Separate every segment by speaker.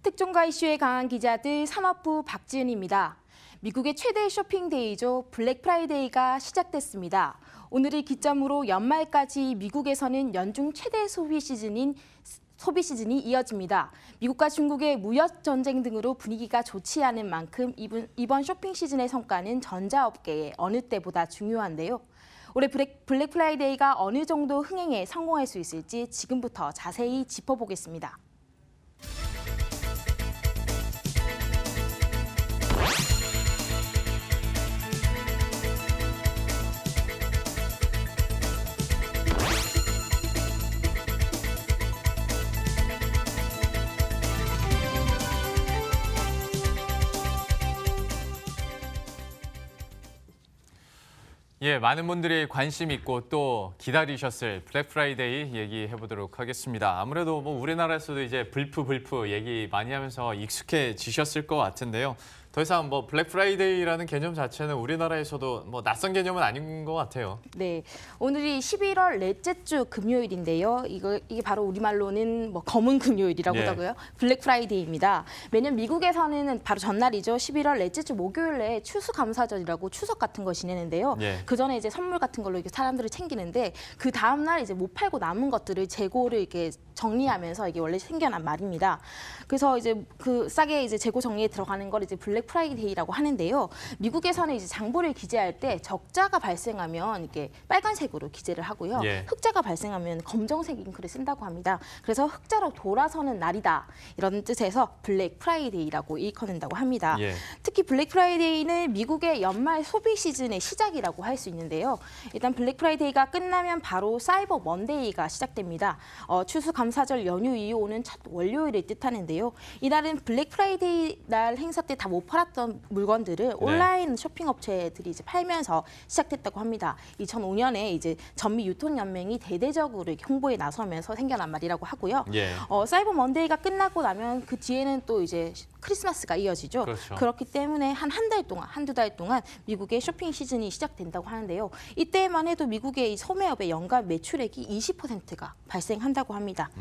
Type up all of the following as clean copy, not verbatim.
Speaker 1: 특종과 이슈에 강한 기자들 산업부 박지은입니다. 미국의 최대 쇼핑데이죠. 블랙 프라이데이가 시작됐습니다. 오늘을 기점으로 연말까지 미국에서는 연중 최대 소비 시즌이 이어집니다. 미국과 중국의 무역 전쟁 등으로 분위기가 좋지 않은 만큼 이번 쇼핑 시즌의 성과는 전자업계에 어느 때보다 중요한데요. 올해 블랙 프라이데이가 어느 정도 흥행에 성공할 수 있을지 지금부터 자세히 짚어보겠습니다.
Speaker 2: 예, 많은 분들이 관심 있고 또 기다리셨을 블랙 프라이데이 얘기해 보도록 하겠습니다. 아무래도 뭐 우리나라에서도 이제 불프 얘기 많이 하면서 익숙해지셨을 것 같은데요. 더 이상 뭐 블랙 프라이데이라는 개념 자체는 우리나라에서도 뭐 낯선 개념은 아닌 것 같아요.
Speaker 1: 네, 오늘이 11월 넷째 주 금요일인데요. 이게 바로 우리말로는 뭐 검은 금요일이라고 하고요. 블랙 프라이데이입니다. 매년 미국에서는 바로 전날이죠. 11월 넷째 주 목요일에 추수감사절이라고 추석 같은 걸 지내는데요. 그 전에 이제 선물 같은 걸로 이렇게 사람들을 챙기는데 그 다음 날 이제 못 팔고 남은 것들을 재고를 이렇게 정리하면서 이게 원래 생겨난 말입니다. 그래서 이제 그 싸게 이제 재고 정리에 들어가는 걸 이제 블랙 프라이데이라고 하는데요. 미국에서는 이제 장부를 기재할 때 적자가 발생하면 이렇게 빨간색으로 기재를 하고요. 흑자가 발생하면 검정색 잉크를 쓴다고 합니다. 그래서 흑자로 돌아서는 날이다. 이런 뜻에서 블랙 프라이데이라고 일컫는다고 합니다. 특히 블랙 프라이데이는 미국의 연말 소비 시즌의 시작이라고 할 수 있는데요. 일단 블랙 프라이데이가 끝나면 바로 사이버 먼데이가 시작됩니다. 추수감사절 연휴 이후 오는 첫 월요일을 뜻하는데요. 이날은 블랙 프라이데이 날 행사 때 다 못 팔았던 물건들을 온라인 쇼핑 업체들이 이제 팔면서 시작됐다고 합니다. 2005년에 이제 전미 유통연맹이 대대적으로 이렇게 홍보에 나서면서 생겨난 말이라고 하고요. 사이버 먼데이가 끝나고 나면 그 뒤에는 또 이제 크리스마스가 이어지죠. 그렇기 때문에 한두 달 동안 미국의 쇼핑 시즌이 시작된다고 하는데요. 이때만 해도 미국의 이 소매업의 연간 매출액이 20%가 발생한다고 합니다.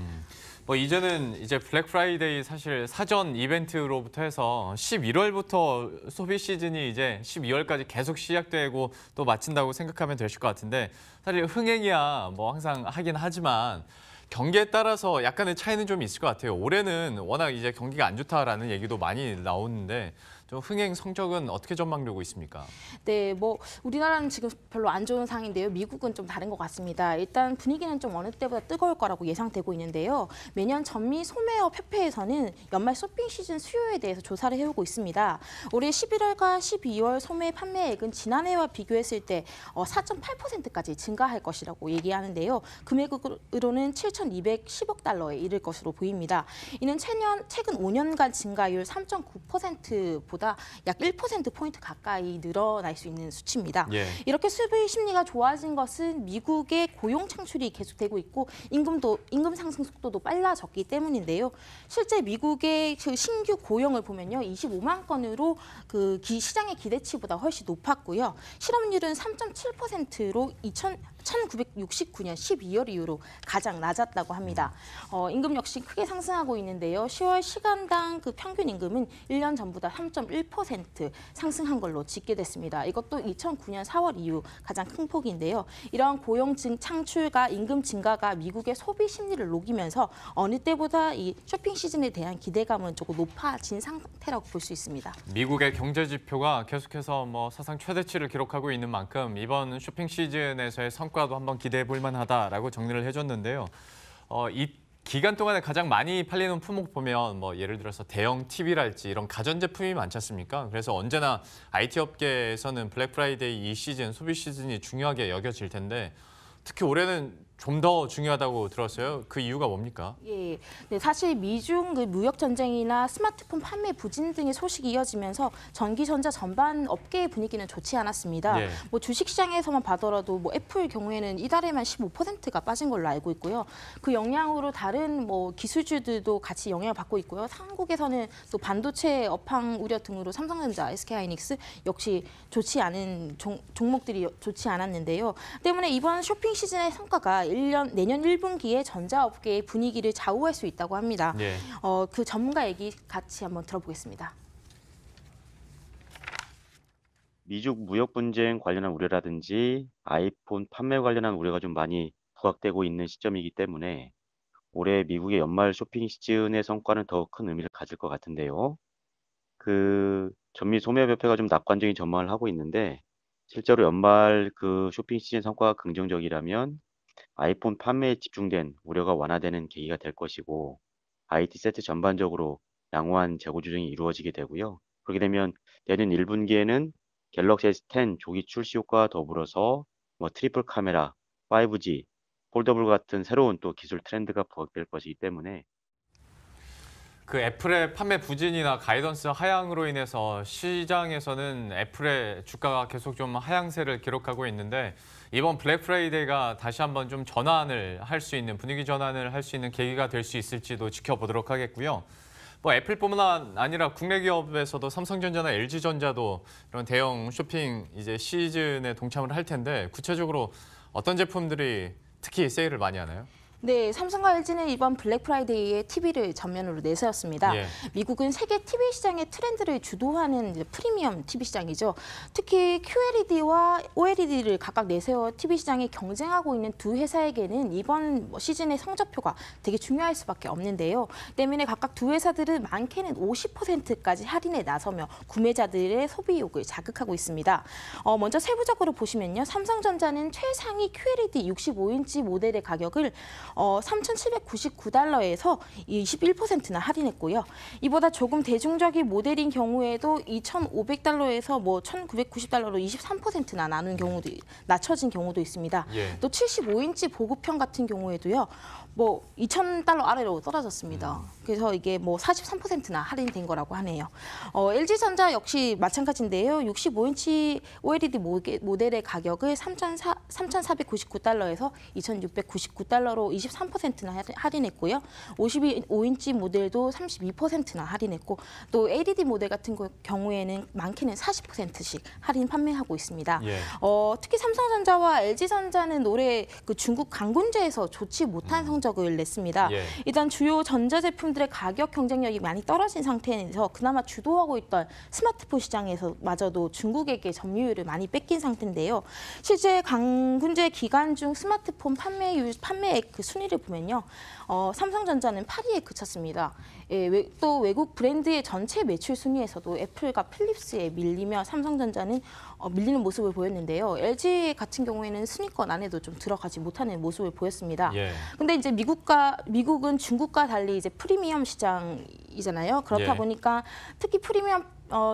Speaker 2: 뭐 이제는 이제 블랙 프라이데이 사실 사전 이벤트로부터 해서 11월부터 소비 시즌이 이제 12월까지 계속 시작되고 또 마친다고 생각하면 되실 것 같은데 사실 흥행이야 뭐 항상 하긴 하지만 경기에 따라서 약간의 차이는 좀 있을 것 같아요. 올해는 워낙 이제 경기가 안 좋다라는 얘기도 많이 나오는데 좀 흥행 성적은 어떻게 전망되고 있습니까?
Speaker 1: 네, 뭐 우리나라는 지금 별로 안 좋은 상황인데요. 미국은 좀 다른 것 같습니다. 일단 분위기는 좀 어느 때보다 뜨거울 거라고 예상되고 있는데요. 매년 전미 소매업 협회에서는 연말 쇼핑 시즌 수요에 대해서 조사를 해오고 있습니다. 올해 11월과 12월 소매 판매액은 지난해와 비교했을 때 4.8%까지 증가할 것이라고 얘기하는데요. 금액으로는 7,210억 달러에 이를 것으로 보입니다. 이는 최근 5년간 증가율 3.9%보다 약 1%포인트 가까이 늘어날 수 있는 수치입니다. 이렇게 소비 심리가 좋아진 것은 미국의 고용 창출이 계속되고 있고 임금 상승 속도도 빨라졌기 때문인데요. 실제 미국의 그 신규 고용을 보면요. 25만 건으로 그 시장의 기대치보다 훨씬 높았고요. 실업률은 3.7%로 1969년 12월 이후로 가장 낮았다고 합니다. 임금 역시 크게 상승하고 있는데요. 10월 시간당 그 평균 임금은 1년 전보다 3.1% 상승한 걸로 집계됐습니다. 이것도 2009년 4월 이후 가장 큰 폭인데요. 이러한 고용 창출과 임금 증가가 미국의 소비 심리를 녹이면서 어느 때보다 이 쇼핑 시즌에 대한 기대감은 조금 높아진 상태라고 볼 수 있습니다.
Speaker 2: 미국의 경제 지표가 계속해서 뭐 사상 최대치를 기록하고 있는 만큼 이번 쇼핑 시즌에서의 성과도 한번 기대해 볼 만하다라고 정리를 해줬는데요. 이 기간 동안에 가장 많이 팔리는 품목 보면 뭐 예를 들어서 대형 TV랄지 이런 가전제품이 많지 않습니까? 그래서 언제나 IT 업계에서는 블랙 프라이데이 이 시즌, 소비 시즌이 중요하게 여겨질 텐데 특히 올해는 좀 더 중요하다고 들었어요. 그 이유가 뭡니까?
Speaker 1: 네, 사실 미중 그 무역 전쟁이나 스마트폰 판매 부진 등의 소식이 이어지면서 전기전자 전반 업계의 분위기는 좋지 않았습니다. 뭐 주식시장에서만 봐더라도 뭐 애플 경우에는 이달에만 15%가 빠진 걸로 알고 있고요. 그 영향으로 다른 뭐 기술주들도 같이 영향을 받고 있고요. 한국에서는 또 반도체 업황 우려 등으로 삼성전자, SK하이닉스 역시 좋지 않은 종목들이 좋지 않았는데요. 때문에 이번 쇼핑 시즌의 성과가 내년 1분기에 전자업계의 분위기를 좌우할 수 있다고 합니다.
Speaker 2: 예.
Speaker 1: 그 전문가 얘기 같이 한번 들어보겠습니다.
Speaker 3: 미중 무역 분쟁 관련한 우려라든지 아이폰 판매 관련한 우려가 좀 많이 부각되고 있는 시점이기 때문에 올해 미국의 연말 쇼핑 시즌의 성과는 더 큰 의미를 가질 것 같은데요. 전미 소매협회가 좀 낙관적인 전망을 하고 있는데 실제로 연말 쇼핑 시즌 성과가 긍정적이라면 아이폰 판매에 집중된 우려가 완화되는 계기가 될 것이고 IT 세트 전반적으로 양호한 재고 조정이 이루어지게 되고요. 그렇게 되면 내년 1분기에는 갤럭시 S10 조기 출시 효과와 더불어서 트리플 카메라, 5G, 폴더블 같은 새로운 또 기술 트렌드가 부각될 것이기 때문에
Speaker 2: 그 애플의 판매 부진이나 가이던스 하향으로 인해서 시장에서는 애플의 주가가 계속 좀 하향세를 기록하고 있는데 이번 블랙 프라이데이가 다시 한번 좀 분위기 전환을 할 수 있는 계기가 될 수 있을지도 지켜보도록 하겠고요. 애플뿐만 아니라 국내 기업에서도 삼성전자나 LG전자도 이런 대형 쇼핑 이제 시즌에 동참을 할 텐데 구체적으로 어떤 제품들이 특히 세일을 많이 하나요?
Speaker 1: 네, 삼성과 LG는 이번 블랙 프라이데이에 TV를 전면으로 내세웠습니다.
Speaker 2: 예.
Speaker 1: 미국은 세계 TV 시장의 트렌드를 주도하는 이제 프리미엄 TV 시장이죠. 특히 QLED와 OLED를 각각 내세워 TV 시장에 경쟁하고 있는 두 회사에게는 이번 시즌의 성적표가 되게 중요할 수밖에 없는데요. 때문에 각각 두 회사들은 많게는 50%까지 할인에 나서며 구매자들의 소비욕을 자극하고 있습니다. 먼저 세부적으로 보시면요. 삼성전자는 최상위 QLED 65인치 모델의 가격을 $3,799에서 21%나 할인했고요. 이보다 조금 대중적인 모델인 경우에도 $2,500에서 $1,990로 23%나 낮춰진 경우도 있습니다.
Speaker 2: 예.
Speaker 1: 또 75인치 보급형 같은 경우에도요. $2,000 아래로 떨어졌습니다. 그래서 이게 43%나 할인된 거라고 하네요. LG전자 역시 마찬가지인데요. 65인치 OLED 모델의 가격을 $3,499에서 $2,699로 23%나 할인했고요. 55인치 모델도 32%나 할인했고 또 LED 모델 같은 경우에는 많게는 40%씩 할인 판매하고 있습니다.
Speaker 2: 예.
Speaker 1: 특히 삼성전자와 LG전자는 올해 중국 강군제에서 좋지 못한 성적을 냈습니다.
Speaker 2: 예.
Speaker 1: 일단 주요 전자제품들의 가격 경쟁력이 많이 떨어진 상태에서 그나마 주도하고 있던 스마트폰 시장에서마저도 중국에게 점유율을 많이 뺏긴 상태인데요. 실제 강군제 기간 중 스마트폰 판매액 순위를 보면요. 삼성전자는 8위에 그쳤습니다. 또 외국 브랜드의 전체 매출 순위에서도 애플과 필립스에 밀리며 삼성전자는 밀리는 모습을 보였는데요. LG 같은 경우에는 순위권 안에도 좀 들어가지 못하는 모습을 보였습니다. 근데 이제 미국은 중국과 달리 이제 프리미엄 시장이잖아요. 그렇다
Speaker 2: 예.
Speaker 1: 보니까 특히 프리미엄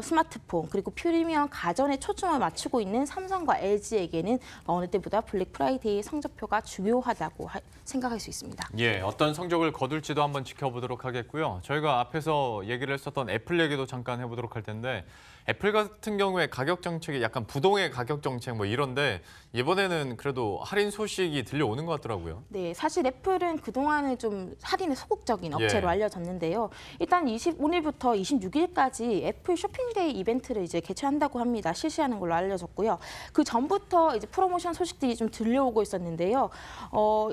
Speaker 1: 스마트폰 그리고 프리미엄 가전에 초점을 맞추고 있는 삼성과 LG에게는 어느 때보다 블랙 프라이데이 성적표가 중요하다고 생각할 수 있습니다.
Speaker 2: 예, 어떤 성적을 거둘지도 한번 지켜보도록 하겠고요. 저희가 앞에서 얘기를 했었던 애플 얘기도 잠깐 해보도록 할 텐데 애플 같은 경우에 가격 정책이 약간 부동의 가격 정책 이런데 이번에는 그래도 할인 소식이 들려오는 것 같더라고요.
Speaker 1: 네, 사실 애플은 그동안은 좀 할인에 소극적인 업체로 알려졌는데요. 일단 오늘부터 26일까지 애플 쇼핑데이 이벤트를 이제 개최한다고 합니다. 실시하는 걸로 알려졌고요. 그 전부터 이제 프로모션 소식들이 좀 들려오고 있었는데요.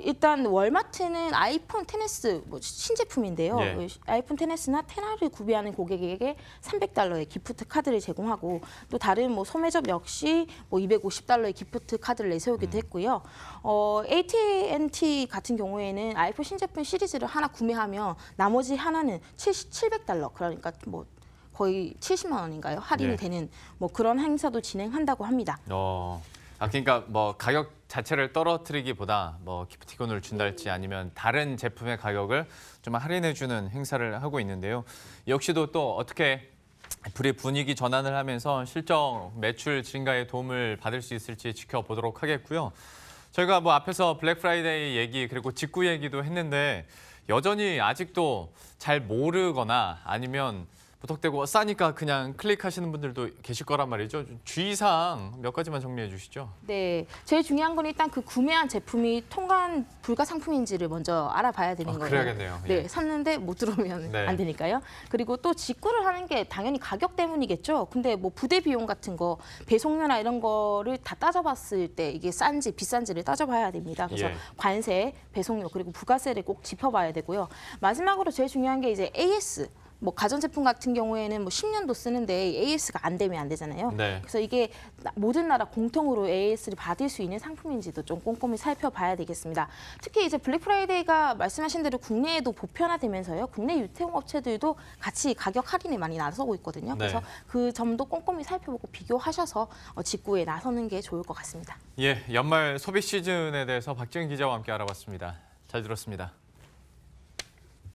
Speaker 1: 일단 월마트는 아이폰 XS 신제품인데요.
Speaker 2: 예.
Speaker 1: 아이폰 XS나 10R을 구매하는 고객에게 $300의 기프트 카드를 제공하고 또 다른 소매점 역시 $250의 기프트 카드를 내세우기도 했고요. AT&T 같은 경우에는 아이폰 신제품 시리즈를 하나 구매하면 나머지 하나는 $700 그러니까 거의 70만 원인가요? 할인이
Speaker 2: 예.
Speaker 1: 되는 그런 행사도 진행한다고 합니다.
Speaker 2: 그러니까 가격 자체를 떨어뜨리기보다 기프티콘을 준달지 아니면 다른 제품의 가격을 좀 할인해주는 행사를 하고 있는데요. 역시도 또 어떻게 애플이 분위기 전환을 하면서 실적 매출 증가에 도움을 받을 수 있을지 지켜보도록 하겠고요. 저희가 앞에서 블랙 프라이데이 얘기 그리고 직구 얘기도 했는데 여전히 아직도 잘 모르거나 아니면 부탁되고 싸니까 그냥 클릭하시는 분들도 계실 거란 말이죠. 주의사항 몇 가지만 정리해 주시죠.
Speaker 1: 네, 제일 중요한 건 일단 그 구매한 제품이 통관 불가 상품인지를 먼저 알아봐야 되는 거예요.
Speaker 2: 그래야겠네요.
Speaker 1: 네,
Speaker 2: 예.
Speaker 1: 샀는데 못 들어오면
Speaker 2: 네.
Speaker 1: 안 되니까요. 그리고 또 직구를 하는 게 당연히 가격 때문이겠죠. 근데 뭐 부대 비용 같은 거, 배송료나 이런 거를 다 따져봤을 때 이게 싼지 비싼지를 따져봐야 됩니다. 그래서
Speaker 2: 예.
Speaker 1: 관세, 배송료 그리고 부가세를 꼭 짚어봐야 되고요. 마지막으로 제일 중요한 게 이제 AS. 뭐 가전제품 같은 경우에는 뭐 10년도 쓰는데 AS가 안 되면 안 되잖아요.
Speaker 2: 네.
Speaker 1: 그래서 이게 모든 나라 공통으로 AS를 받을 수 있는 상품인지도 좀 꼼꼼히 살펴봐야 되겠습니다. 특히 이제 블랙 프라이데이가 말씀하신 대로 국내에도 보편화되면서요. 국내 유통업체들도 같이 가격 할인에 많이 나서고 있거든요. 그래서
Speaker 2: 네.
Speaker 1: 그 점도 꼼꼼히 살펴보고 비교하셔서 직구에 나서는 게 좋을 것 같습니다.
Speaker 2: 예, 연말 소비 시즌에 대해서 박지은 기자와 함께 알아봤습니다. 잘 들었습니다.